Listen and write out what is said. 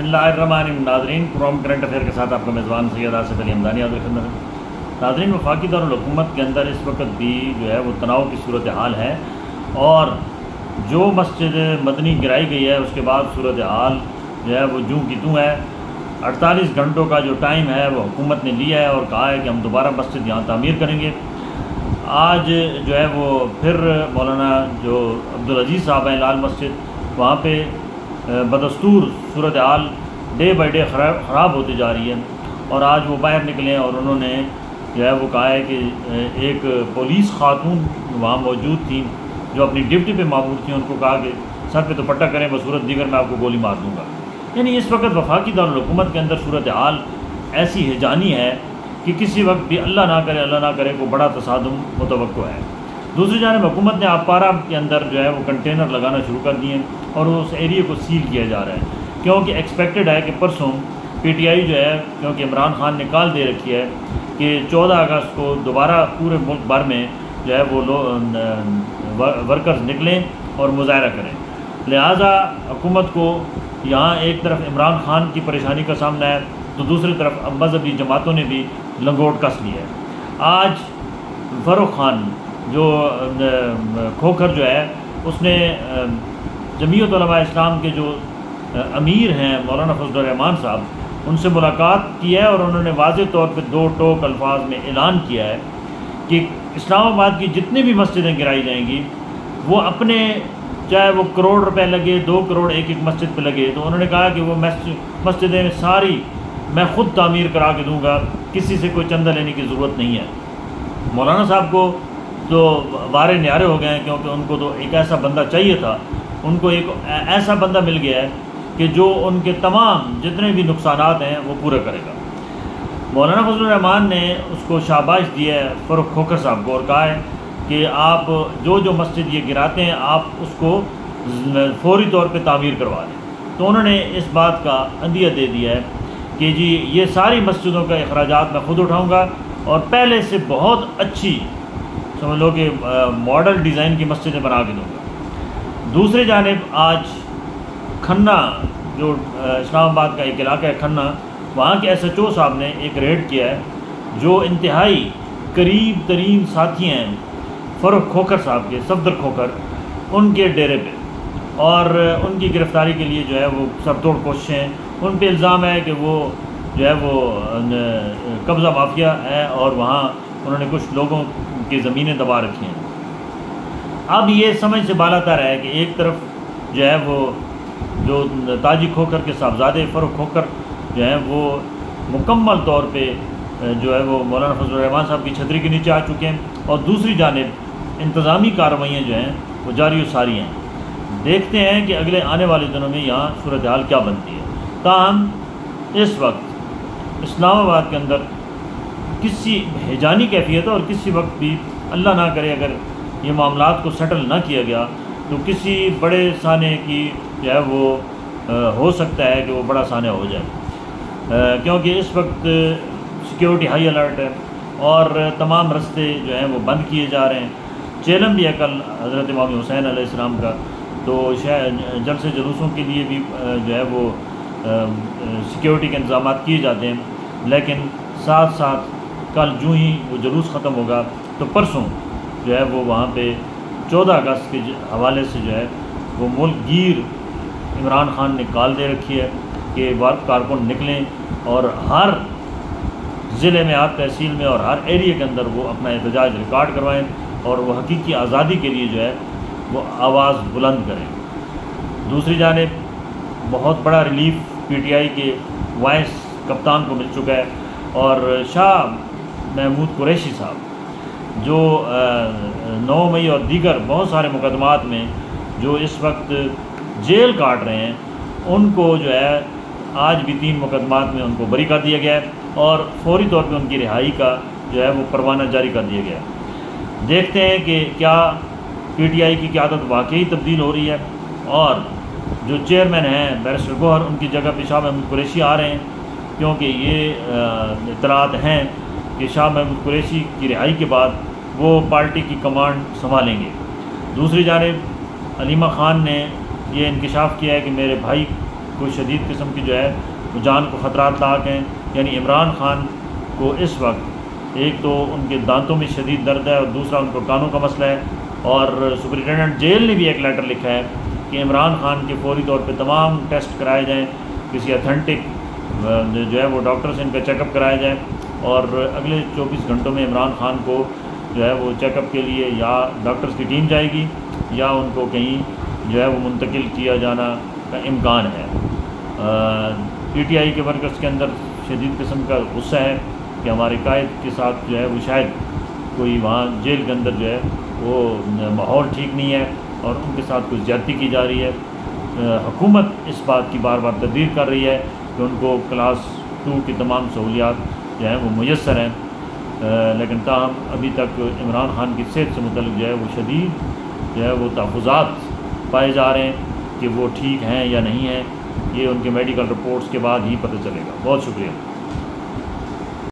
بسم اللہ الرحمن الرحیم. ناظرین، پروگرام کرنٹ افیئر کے ساتھ آپ کا میزبان سید آصف علی حمدانی حاضر خدمت ہے. ناظرین، وفاقی دارالحکومت کے اندر اس وقت بھی جو ہے وہ تناؤ کی صورتحال ہے، اور جو مسجد مدنی گرائی گئی ہے اس کے بعد صورتحال جو ہے وہ جوں کی توں ہے. 48 گھنٹوں کا جو ٹائم ہے وہ حکومت نے لیا ہے اور کہا ہے کہ ہم دوبارہ مسجد یہاں تعمیر کریں گے. آج جو ہے وہ پھر مولانا جو عبدالعزیز صاحب ہیں لال مسجد، وہاں پہ بدستور صورتحال ڈے بائی ڈے خراب ہوتی جا رہی ہے، اور آج وہ باہر نکلے اور انہوں نے جو ہے وہ کہا ہے کہ ایک پولیس خاتون وہاں موجود تھیں جو اپنی ڈیوٹی پہ مامور تھیں، ان کو کہا کہ سر پہ دوپٹہ کریں، بصورت دیگر میں آپ کو گولی مار دوں گا. یعنی اس وقت وفاقی دارالحکومت کے اندر صورتحال ایسی ہیجانی ہے کہ کسی وقت بھی اللہ نہ کرے کو بڑا تصادم متوقع ہے. دوسری جانب حکومت نے آپارا کے اندر جو ہے وہ کنٹینر لگانا شروع کر دیے ہیں اور اس ایریے کو سیل کیا جا رہا ہے، کیونکہ ایکسپیکٹڈ ہے کہ پرسوں پی ٹی آئی جو ہے، کیونکہ عمران خان نے کال دے رکھی ہے کہ 14 اگست کو دوبارہ پورے ملک بھر میں جو ہے وہ ورکرز نکلیں اور مظاہرہ کریں. لہٰذا حکومت کو یہاں ایک طرف عمران خان کی پریشانی کا سامنا ہے تو دوسری طرف مذہبی جماعتوں نے بھی لنگوٹ کس لی ہے. آج فاروق خان جو کھوکھر جو ہے، اس نے جمعیت علماء اسلام کے جو امیر ہیں مولانا فضل الرحمان صاحب، ان سے ملاقات کی ہے اور انہوں نے واضح طور پہ 2 ٹوک الفاظ میں اعلان کیا ہے کہ اسلام آباد کی جتنی بھی مسجدیں گرائی جائیں گی وہ اپنے، چاہے وہ کروڑ روپے لگے، 2 کروڑ ایک مسجد پہ لگے، تو انہوں نے کہا کہ وہ مسجدیں ساری میں خود تعمیر کرا کے دوں گا، کسی سے کوئی چندہ لینے کی ضرورت نہیں ہے. مولانا صاحب کو تو وارے نیارے ہو گئے ہیں، کیونکہ ان کو تو ایک ایسا بندہ چاہیے تھا، ان کو ایک ایسا بندہ مل گیا ہے کہ جو ان کے تمام جتنے بھی نقصانات ہیں وہ پورے کرے گا. مولانا فضل الرحمان نے اس کو شاباش دی ہے فاروق کھوکھر صاحب کو، اور کہا ہے کہ آپ جو مسجد یہ گراتے ہیں آپ اس کو فوری طور پہ تعمیر کروا دیں. تو انہوں نے اس بات کا عندیہ دے دیا ہے کہ جی یہ ساری مسجدوں کا اخراجات میں خود اٹھاؤں گا اور پہلے سے بہت اچھی سمجھ لو کہ ماڈل ڈیزائن کی مسجدیں بنا کے دوں گا. دوسری جانب آج کھنہ جو اسلام آباد کا ایک علاقہ ہے کھنہ، وہاں کے ایس ایچ او صاحب نے ایک ریڈ کیا ہے جو انتہائی قریب ترین ساتھی ہیں فاروق کھوکھر صاحب کے، صفدر کھوکھر، ان کے ڈیرے پہ، اور ان کی گرفتاری کے لیے جو ہے وہ سر توڑ کوششیں. ان پہ الزام ہے کہ وہ جو ہے وہ قبضہ مافیا ہے اور وہاں انہوں نے کچھ لوگوں کی زمینیں دبا رکھی ہیں. اب یہ سمجھ سے بالاتر ہے کہ ایک طرف جو ہے وہ جو تاجی کھوکھر کے صاحبزادے فاروق کھوکھر جو ہیں وہ مکمل طور پہ جو ہے وہ مولانا فضل الرحمان صاحب کی چھتری کے نیچے آ چکے ہیں، اور دوسری جانب انتظامی کارروائیاں جو ہیں وہ جاری و ساری ہیں. دیکھتے ہیں کہ اگلے آنے والے دنوں میں یہاں صورتحال کیا بنتی ہے. تاہم اس وقت اسلام آباد کے اندر کسی ہیجانی کیفیت ہے، اور کسی وقت بھی اللہ نہ کرے اگر یہ معاملات کو سیٹل نہ کیا گیا تو کسی بڑے سانے کی جو ہے وہ ہو سکتا ہے کہ وہ بڑا سانحہ ہو جائے، کیونکہ اس وقت سیکیورٹی ہائی الرٹ ہے اور تمام رستے جو ہیں وہ بند کیے جا رہے ہیں. چیلم بھی ہے کل حضرت امام حسین علیہ السلام کا، تو جلسے جلوسوں کے لیے بھی جو ہے وہ سیکیورٹی کے انتظامات کیے جاتے ہیں. لیکن ساتھ ساتھ کل جو ہی وہ جلوس ختم ہوگا تو پرسوں جو ہے وہ وہاں پہ 14 اگست کے حوالے سے جو ہے وہ ملک گیر عمران خان نے کال دے رکھی ہے کہ کارکن نکلیں اور ہر ضلع میں، ہر تحصیل میں اور ہر ایریے کے اندر وہ اپنا احتجاج ریکارڈ کروائیں اور وہ حقیقی آزادی کے لیے جو ہے وہ آواز بلند کریں. دوسری جانب بہت بڑا ریلیف پی ٹی آئی کے وائس کپتان کو مل چکا ہے، اور شاہ محمود قریشی صاحب جو 9 مئی اور دیگر بہت سارے مقدمات میں جو اس وقت جیل کاٹ رہے ہیں، ان کو جو ہے آج بھی 3 مقدمات میں ان کو بری کر دیا گیا ہے اور فوری طور پہ ان کی رہائی کا جو ہے وہ پروانہ جاری کر دیا گیا ہے. دیکھتے ہیں کہ کیا پی ٹی آئی کی قیادت واقعی تبدیل ہو رہی ہے، اور جو چیئرمین ہیں بیرسٹر گوہر، ان کی جگہ پہ شاہ محمود قریشی آ رہے ہیں، کیونکہ یہ اطلاعات ہیں کہ شاہ محمود قریشی کی رہائی کے بعد وہ پارٹی کی کمانڈ سنبھالیں گے. دوسری جانب علیمہ خان نے یہ انکشاف کیا ہے کہ میرے بھائی کوئی شدید قسم کی جو ہے جان کو خطرات لاحق ہیں. یعنی عمران خان کو اس وقت ایک تو ان کے دانتوں میں شدید درد ہے اور دوسرا ان کو کانوں کا مسئلہ ہے. اور سپرنٹینڈنٹ جیل نے بھی ایک لیٹر لکھا ہے کہ عمران خان کے فوری طور پہ تمام ٹیسٹ کرائے جائیں, کسی اتھینٹک جو ہے وہ ڈاکٹر سے ان کا چیک اپ کرایا جائے, اور اگلے 24 گھنٹوں میں عمران خان کو جو ہے وہ چیک اپ کے لیے یا ڈاکٹرز کی ٹیم جائے گی یا ان کو کہیں جو ہے وہ منتقل کیا جانا کا امکان ہے. پی ٹی آئی کے ورکرز کے اندر شدید قسم کا غصہ ہے کہ ہمارے قائد کے ساتھ جو ہے وہ شاید کوئی وہاں جیل کے اندر جو ہے وہ ماحول ٹھیک نہیں ہے اور ان کے ساتھ کچھ زیادتی کی جا رہی ہے. حکومت اس بات کی بار بار تردید کر رہی ہے کہ ان کو کلاس 2 کی تمام سہولیات جو ہیں وہ میسر ہیں, لیکن تاہم ابھی تک عمران خان کی صحت سے متعلق جو ہے وہ شدید جو ہے وہ تحفظات پائے جا رہے ہیں کہ وہ ٹھیک ہیں یا نہیں ہیں. یہ ان کے میڈیکل رپورٹس کے بعد ہی پتہ چلے گا. بہت شکریہ.